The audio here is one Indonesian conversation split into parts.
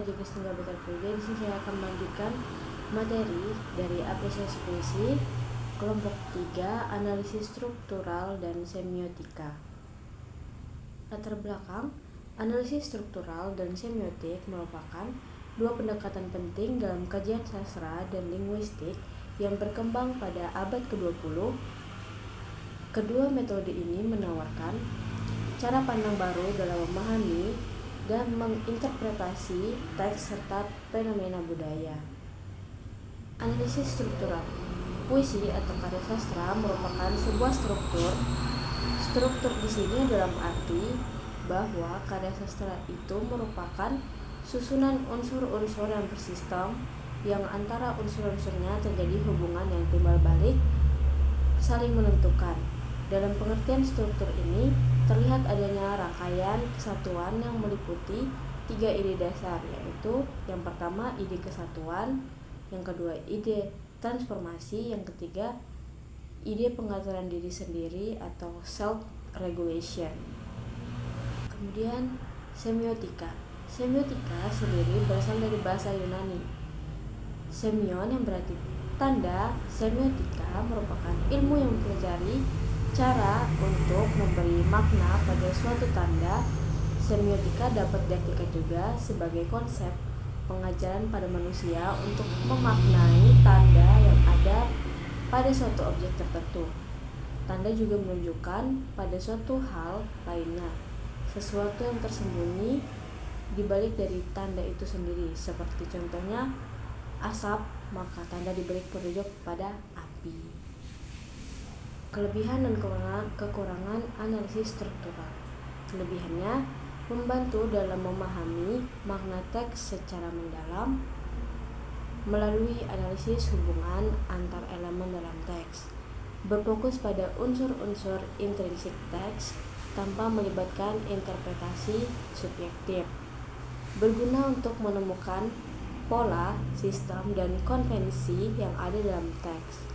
Jekes Tunggal Bekar Puja. Di sini saya akan melanjutkan materi dari apresiasi puisi kelompok 3, analisis struktural dan semiotika. Latar belakang, analisis struktural dan semiotik merupakan dua pendekatan penting dalam kajian sastra dan linguistik yang berkembang pada abad ke-20. Kedua metode ini menawarkan cara pandang baru dalam memahami dan menginterpretasi teks serta fenomena budaya. Analisis struktural. Puisi atau karya sastra merupakan sebuah struktur. Struktur di sini dalam arti bahwa karya sastra itu merupakan susunan unsur-unsur yang bersistem yang antara unsur-unsurnya terjadi hubungan yang timbal balik saling menentukan. Dalam pengertian struktur ini terlihat adanya rangkaian kesatuan yang meliputi 3 ide dasar, yaitu yang pertama ide kesatuan, yang kedua ide transformasi, yang ketiga ide pengaturan diri sendiri atau self-regulation. Kemudian semiotika. Semiotika sendiri berasal dari bahasa Yunani. Semion yang berarti tanda. Semiotika merupakan ilmu yang mempelajari cara untuk memberi makna pada suatu tanda. Semiotika dapat diartikan juga sebagai konsep pengajaran pada manusia untuk memaknai tanda yang ada pada suatu objek tertentu. Tanda juga menunjukkan pada suatu hal lainnya, sesuatu yang tersembunyi di balik dari tanda itu sendiri. Seperti contohnya asap, maka tanda di balik menunjuk pada api. Kelebihan dan kekurangan analisis struktural. Kelebihannya membantu dalam memahami makna teks secara mendalam melalui analisis hubungan antar elemen dalam teks, berfokus pada unsur-unsur intrinsik teks tanpa melibatkan interpretasi subjektif, berguna untuk menemukan pola, sistem, dan konvensi yang ada dalam teks.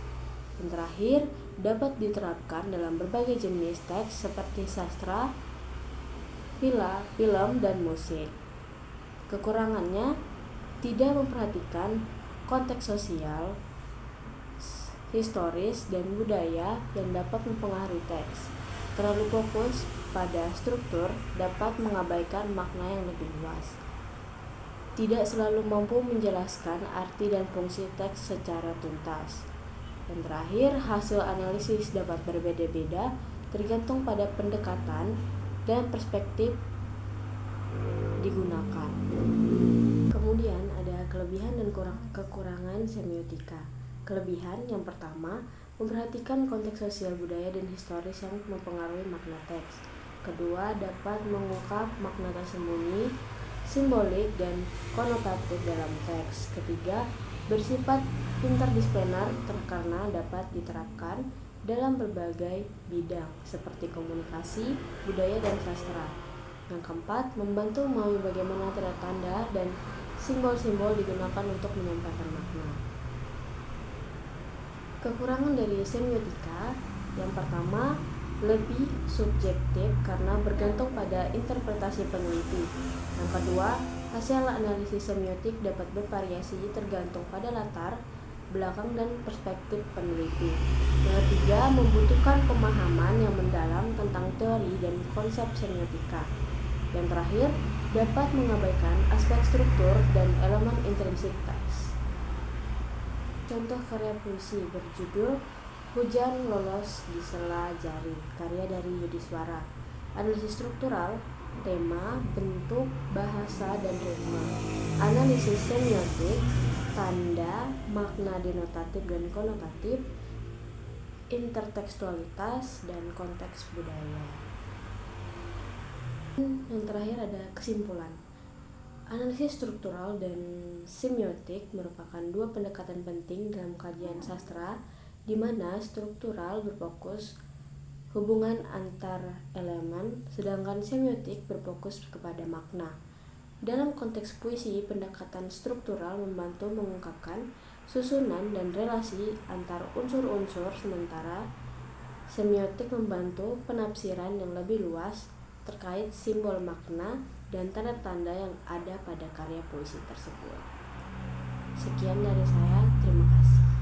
Dan terakhir, dapat diterapkan dalam berbagai jenis teks seperti sastra, film, dan musik. Kekurangannya tidak memperhatikan konteks sosial, historis, dan budaya yang dapat mempengaruhi teks. Terlalu fokus pada struktur dapat mengabaikan makna yang lebih luas. Tidak selalu mampu menjelaskan arti dan fungsi teks secara tuntas. Dan terakhir, hasil analisis dapat berbeda-beda tergantung pada pendekatan dan perspektif digunakan. Kemudian ada kelebihan dan kekurangan semiotika. Kelebihan yang pertama, memperhatikan konteks sosial, budaya, dan historis yang mempengaruhi makna teks. Kedua, dapat mengungkap makna tersembunyi, simbolik, dan konotatif dalam teks. Ketiga, bersifat interdisipliner karena dapat diterapkan dalam berbagai bidang seperti komunikasi, budaya, dan sastra. Yang keempat, membantu memahami bagaimana tanda-tanda dan simbol-simbol digunakan untuk menyampaikan makna. Kekurangan dari semiotika, yang pertama, lebih subjektif karena bergantung pada interpretasi peneliti. Yang kedua, hasil analisis semiotik dapat bervariasi tergantung pada latar belakang dan perspektif peneliti. Yang ketiga, membutuhkan pemahaman yang mendalam tentang teori dan konsep semiotika. Yang terakhir, dapat mengabaikan aspek struktur dan elemen intrinsik teks. Contoh karya puisi berjudul Hujan Lolos di Sela Jari, karya dari Yudhiswara. Analisis struktural, tema, bentuk, bahasa, dan ritme. Analisis semiotik, tanda, makna denotatif dan konotatif, intertekstualitas, dan konteks budaya. Yang terakhir ada kesimpulan. Analisis struktural dan semiotik merupakan dua pendekatan penting dalam kajian sastra, di mana struktural berfokus hubungan antar elemen, sedangkan semiotik berfokus kepada makna. Dalam konteks puisi, pendekatan struktural membantu mengungkapkan susunan dan relasi antar unsur-unsur, sementara semiotik membantu penafsiran yang lebih luas terkait simbol makna dan tanda-tanda yang ada pada karya puisi tersebut. Sekian dari saya, terima kasih.